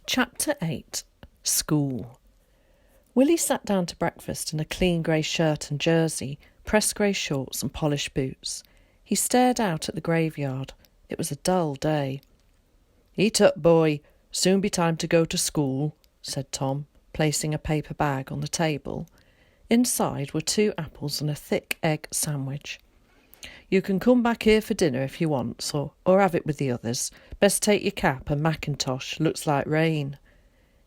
Chapter 8. School. Willie sat down to breakfast in a clean grey shirt and jersey, pressed grey shorts and polished boots. He stared out at the graveyard. It was a dull day. "Eat up, boy. Soon be time to go to school," said Tom, placing a paper bag on the table. Inside were 2 apples and a thick egg sandwich. "You can come back here for dinner if you want, or have it with the others. Best take your cap and mackintosh. Looks like rain."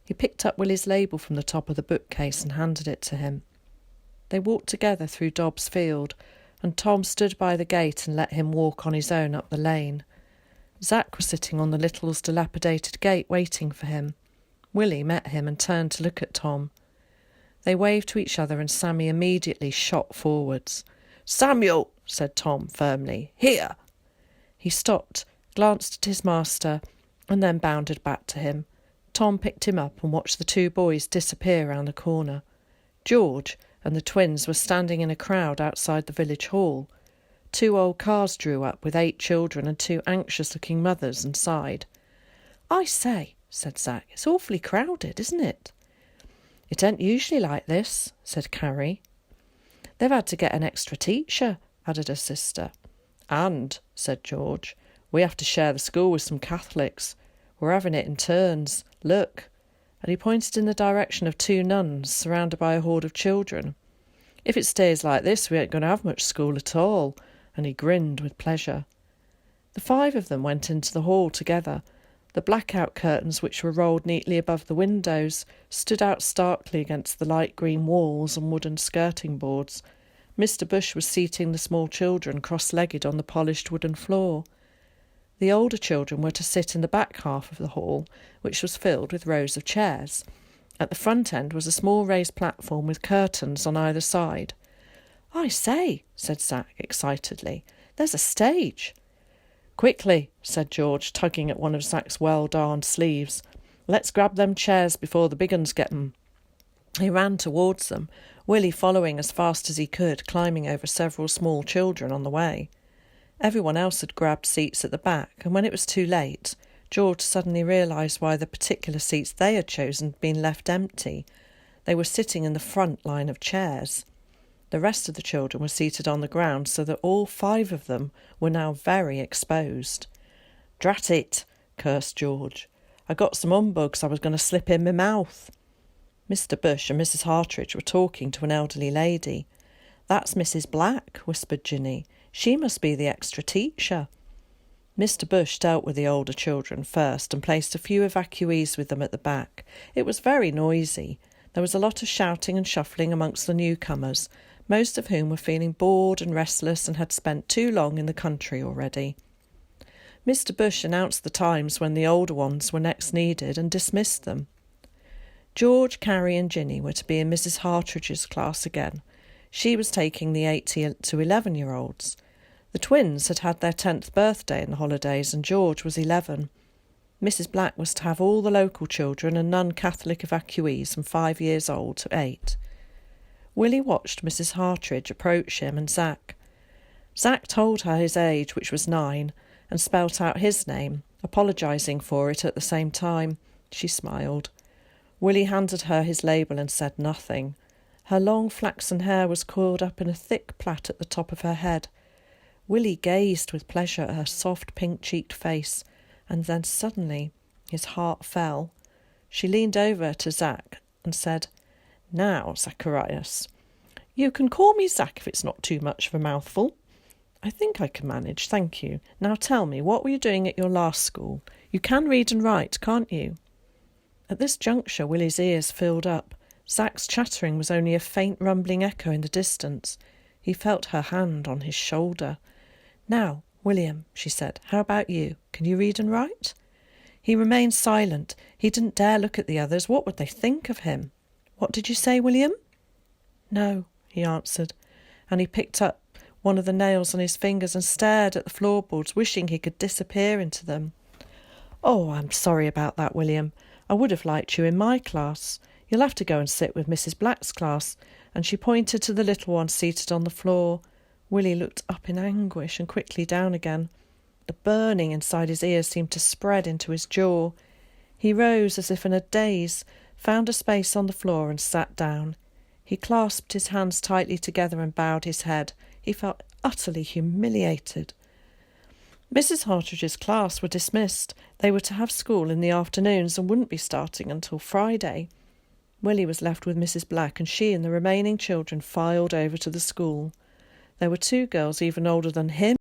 He picked up Willie's label from the top of the bookcase and handed it to him. They walked together through Dobbs Field, and Tom stood by the gate and let him walk on his own up the lane. Zack was sitting on the Littles' dilapidated gate waiting for him. Willie met him and turned to look at Tom. They waved to each other and Sammy immediately shot forwards. "Samuel!" said Tom firmly. "Here!" He stopped, glanced at his master, and then bounded back to him. Tom picked him up and watched the 2 boys disappear round the corner. George and the twins were standing in a crowd outside the village hall. 2 old cars drew up with 8 children and 2 anxious-looking mothers inside. "I say," said Zack, "it's awfully crowded, isn't it?" "It ain't usually like this," said Carrie. "They've had to get an extra teacher," added her sister. "And," said George, "we have to share the school with some Catholics. We're having it in turns. Look." And he pointed in the direction of 2 nuns surrounded by a horde of children. "If it stays like this, we ain't going to have much school at all." And he grinned with pleasure. The 5 of them went into the hall together. The blackout curtains, which were rolled neatly above the windows, stood out starkly against the light green walls and wooden skirting boards. Mr. Bush was seating the small children cross-legged on the polished wooden floor. The older children were to sit in the back half of the hall, which was filled with rows of chairs. At the front end was a small raised platform with curtains on either side. "I say," said Zack excitedly, "there's a stage." "Quickly," said George, tugging at one of Zack's well-darned sleeves. "Let's grab them chairs before the big uns get 'em." He ran towards them, Willie following as fast as he could, climbing over several small children on the way. Everyone else had grabbed seats at the back, and when it was too late, George suddenly realised why the particular seats they had chosen had been left empty. They were sitting in the front line of chairs. The rest of the children were seated on the ground, so that all 5 of them were now very exposed. "Drat it," cursed George. "I got some humbugs I was going to slip in my mouth." Mr. Bush and Mrs. Hartridge were talking to an elderly lady. "That's Mrs. Black," whispered Ginny. "She must be the extra teacher." Mr. Bush dealt with the older children first and placed a few evacuees with them at the back. It was very noisy. There was a lot of shouting and shuffling amongst the newcomers, most of whom were feeling bored and restless and had spent too long in the country already. Mr. Bush announced the times when the older ones were next needed and dismissed them. George, Carrie and Ginny were to be in Mrs. Hartridge's class again. She was taking the 8 to 11-year-olds. The twins had had their 10th birthday in the holidays and George was 11. Mrs. Black was to have all the local children and non-Catholic evacuees from 5 years old to 8. Willie watched Mrs. Hartridge approach him and Zack. Zack told her his age, which was 9, and spelt out his name, apologising for it at the same time. She smiled. Willie handed her his label and said nothing. Her long flaxen hair was coiled up in a thick plait at the top of her head. Willie gazed with pleasure at her soft pink-cheeked face, and then suddenly his heart fell. She leaned over to Zack and said, "Now, Zacharias, you can call me Zack if it's not too much of a mouthful." "I think I can manage, thank you. Now tell me, what were you doing at your last school? You can read and write, can't you?" At this juncture, Willie's ears filled up. Zack's chattering was only a faint rumbling echo in the distance. He felt her hand on his shoulder. "Now, William," she said, "how about you? Can you read and write?" He remained silent. He didn't dare look at the others. What would they think of him? "What did you say, William?" "No," he answered, and he picked up one of the nails on his fingers and stared at the floorboards, wishing he could disappear into them. "Oh, I'm sorry about that, William. I would have liked you in my class. You'll have to go and sit with Mrs. Black's class," and she pointed to the little one seated on the floor. Willie looked up in anguish and quickly down again. The burning inside his ears seemed to spread into his jaw. He rose as if in a daze, found a space on the floor and sat down. He clasped his hands tightly together and bowed his head. He felt utterly humiliated. Mrs. Hartridge's class were dismissed. They were to have school in the afternoons and wouldn't be starting until Friday. Willie was left with Mrs. Black, and she and the remaining children filed over to the school. There were 2 girls even older than him